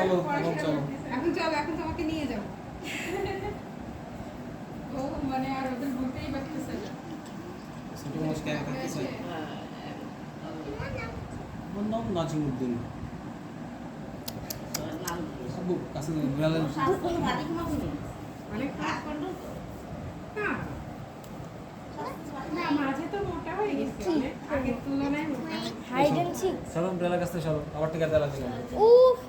চলো চলো এখন চলো, এখন তোমাকে নিয়ে যাবো। ও মানে আর ওদের বলতেই পারতেছে না। ছোট মানুষ কে থাকতেছে আমার নাম নাজিমউদ্দিন আবু কাছে বিড়ালের অনেক কাজ করলো তো। হ্যাঁ না, মাঝে তো মোটা হয়ে গেছে অনেক, আগের তুলনায় মোটা হয়েছে। Hide and seek. চলো বিড়ালের কাছে চলো আবার টিকা দেওয়া লাগবে উফ,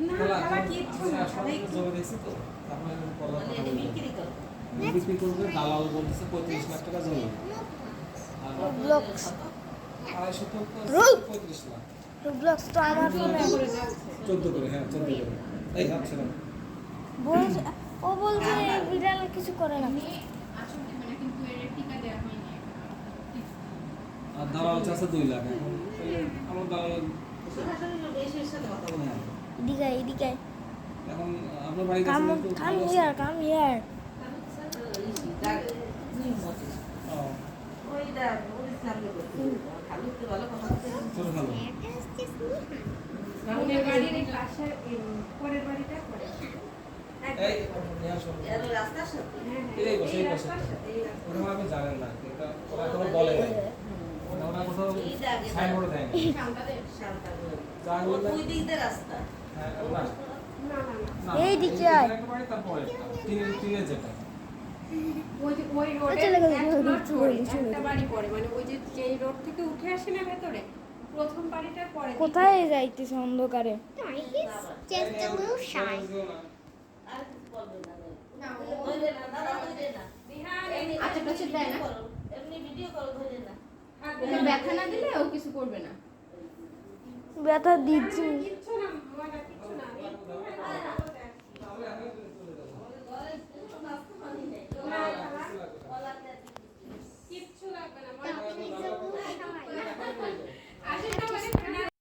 না খেলা কিচ্ছু না, খেলা একটু জমি দেখছি তো আপনার বিক্রি করবে দালাল বলতেছে 35 লাখ টাকা জমি আর রোবলক্স। 250 তো রোল। 35 লাখ রোবলক্স তো আমার ফোনে করে যাচ্ছে। 14 করে হ্যাঁ 14 করে এই ভাবছিলাম বলছে, ও বলছে এই বিড়াল কিছু করে না। আমি আসল টিকা না, কিন্তু এর টিকা দেওয়া হয়নি এখনো। আর দালাল চাচ্ছে 2 লাখ এখন আমার দালাল এদিকে এদিকে এখন আপনার বাড়ি কাম কাছে কাম হিয়ার কাম হিয়ার। ছোট খালো রাহুলের বাড়ির এই পাশের পরের বাড়িটা পরে। এই নিয়ে আসো এই বসে এই বসে ওটা মানে আপনি জানেন না এটা ওরা এখনো বলে নাই ওরা কোথাও সাইনবোর্ডে দেয় না রাস্তা হ্যাঁ না না না না, এই দিকে আয়। একটা বাড়ি তারপরে টিনের যেটা ওই যে ওই রোডে চলে গেল, এক চলে প্লট গেল, পরে, চলে গেল। একটা বাড়ি পরে, মানে ওই যে যেই রোড থেকে উঠে আসে না ভেতরে, প্রথম বাড়িটা পরে। কোথায় যাইতেছে অন্ধকারে? Just a little shy. আর কিছু বলবে না না, ও ধরে না দাদা ধরে না বিহান এমনি আচ্ছা টাচে দেয় না, এমনি ভিডিও কল ধরে না ওকে ব্যথা না দিলে ও কিছু করবে না। ব্যথা দিচ্ছি। কিচ্ছু না, কিচ্ছু না।